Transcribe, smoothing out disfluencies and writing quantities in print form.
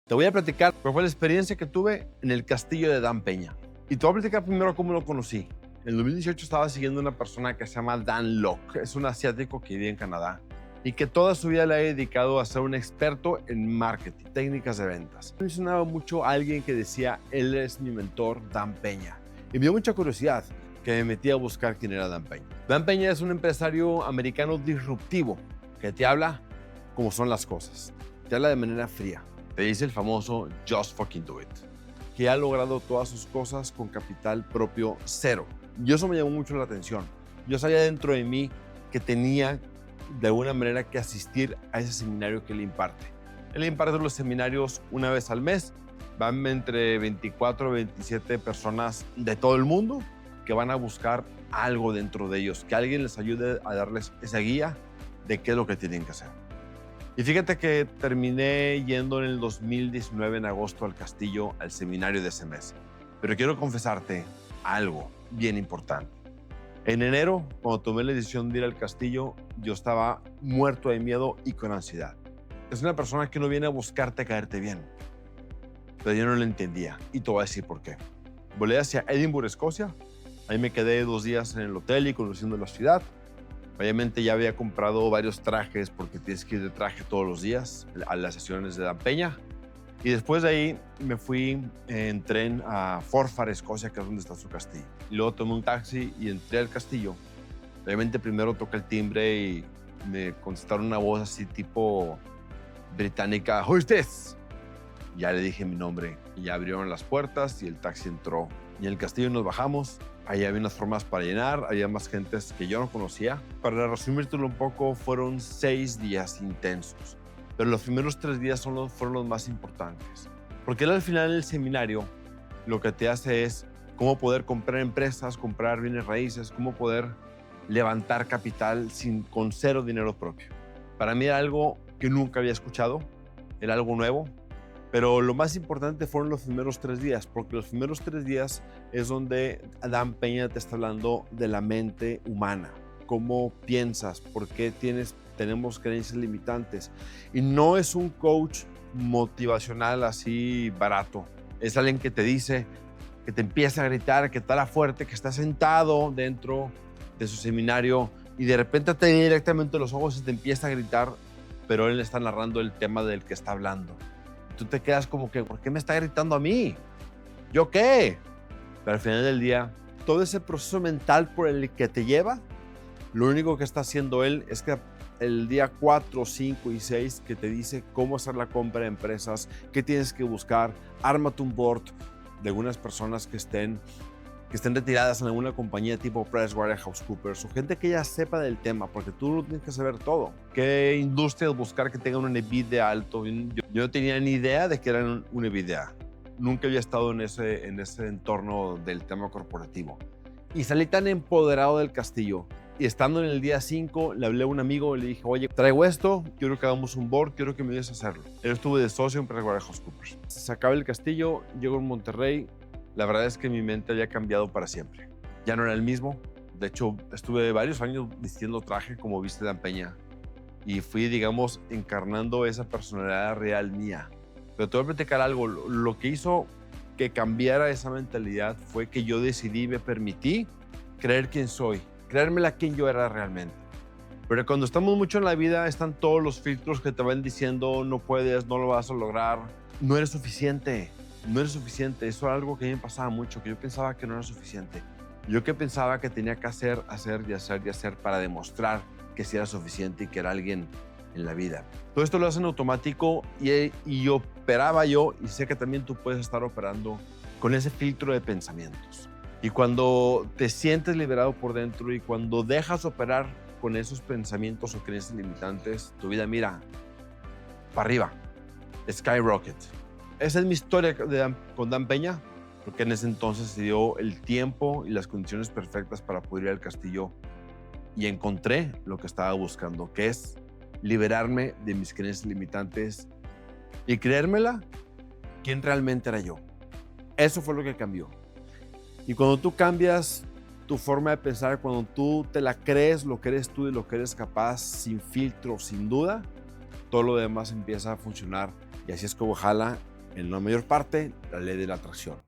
Te voy a platicar cuál fue la experiencia que tuve en el castillo de Dan Peña. Y te voy a platicar primero cómo lo conocí. En el 2018 estaba siguiendo a una persona que se llama Dan Lok. Es un asiático que vive en Canadá y que toda su vida le ha dedicado a ser un experto en marketing, técnicas de ventas. Me mencionaba mucho a alguien que decía, él es mi mentor, Dan Peña. Y me dio mucha curiosidad que me metí a buscar quién era Dan Peña. Dan Peña es un empresario americano disruptivo que te habla como son las cosas. Te habla de manera fría. Te dice el famoso just fucking do it, que ha logrado todas sus cosas con capital propio cero. Y eso me llamó mucho la atención. Yo sabía dentro de mí que tenía de alguna manera que asistir a ese seminario que él imparte. Él imparte los seminarios una vez al mes. Van entre 24 y 27 personas de todo el mundo que van a buscar algo dentro de ellos, que alguien les ayude a darles esa guía de qué es lo que tienen que hacer. Y fíjate que terminé yendo en el 2019, en agosto, al castillo, al seminario de ese mes. Pero quiero confesarte algo bien importante. En enero, cuando tomé la decisión de ir al castillo, yo estaba muerto de miedo y con ansiedad. Es una persona que no viene a buscarte caerte bien. Pero yo no lo entendía y te voy a decir por qué. Volé hacia Edimburgo, Escocia. Ahí me quedé 2 días en el hotel y conociendo la ciudad. Obviamente ya había comprado varios trajes porque tienes que ir de traje todos los días a las sesiones de Dan Peña. Y después de ahí me fui en tren a Forfar, Escocia, que es donde está su castillo. Y luego tomé un taxi y entré al castillo. Obviamente primero toqué el timbre y me contestaron una voz así tipo británica. "Who is this?" Ya le dije mi nombre y ya abrieron las puertas y el taxi entró. Y en el castillo nos bajamos. Ahí había unas formas para llenar, había más gentes que yo no conocía. Para resumírtelo un poco, fueron 6 días intensos. Pero los primeros 3 días fueron los más importantes. Porque él al final del seminario lo que te hace es cómo poder comprar empresas, comprar bienes raíces, cómo poder levantar capital con cero dinero propio. Para mí era algo que nunca había escuchado, era algo nuevo. Pero lo más importante fueron los primeros 3 días, porque los primeros 3 días es donde Dan Peña te está hablando de la mente humana, cómo piensas, por qué tenemos creencias limitantes. Y no es un coach motivacional así barato, es alguien que te dice, que te empieza a gritar, que está fuerte, que está sentado dentro de su seminario y de repente te ve directamente a los ojos y te empieza a gritar, pero él está narrando el tema del que está hablando. Tú te quedas como que, ¿por qué me está gritando a mí? ¿Yo qué? Pero al final del día, todo ese proceso mental por el que te lleva, lo único que está haciendo él es que el día 4, 5 y 6 que te dice cómo hacer la compra de empresas, qué tienes que buscar, ármate un board de algunas personas que estén retiradas en alguna compañía tipo PricewaterhouseCoopers o gente que ya sepa del tema, porque tú no tienes que saber todo. ¿Qué industrias buscar que tengan un EBITDA alto? Yo no tenía ni idea de que eran un EBITDA. Nunca había estado en ese entorno del tema corporativo. Y salí tan empoderado del castillo. Y estando en el día 5, le hablé a un amigo y le dije, oye, traigo esto, quiero que hagamos un board, quiero que me ayudes a hacerlo. Él estuvo de socio en PricewaterhouseCoopers. Se acaba el castillo, llego a Monterrey. La verdad es que mi mente había cambiado para siempre. Ya no era el mismo. De hecho, estuve varios años vistiendo traje como viste Dan Peña. Y fui, digamos, encarnando esa personalidad real mía. Pero te voy a platicar algo. Lo que hizo que cambiara esa mentalidad fue que yo decidí y me permití creer quién soy. Creérmela quién yo era realmente. Pero cuando estamos mucho en la vida, están todos los filtros que te van diciendo no puedes, no lo vas a lograr, no eres suficiente. No eres suficiente. Eso era algo que a mí me pasaba mucho, que yo pensaba que no era suficiente. Yo que pensaba que tenía que hacer para demostrar que sí era suficiente y que era alguien en la vida. Todo esto lo hacen automático y operaba yo, y sé que también tú puedes estar operando con ese filtro de pensamientos. Y cuando te sientes liberado por dentro y cuando dejas operar con esos pensamientos o creencias limitantes, tu vida mira para arriba, skyrocket. Esa es mi historia con Dan Peña, porque en ese entonces se dio el tiempo y las condiciones perfectas para poder ir al castillo y encontré lo que estaba buscando, que es liberarme de mis creencias limitantes y creérmela quién realmente era yo. Eso fue lo que cambió. Y cuando tú cambias tu forma de pensar, cuando tú te la crees lo que eres tú y lo que eres capaz, sin filtro, sin duda, todo lo demás empieza a funcionar. Y así es como jala en la mayor parte, la ley de la atracción.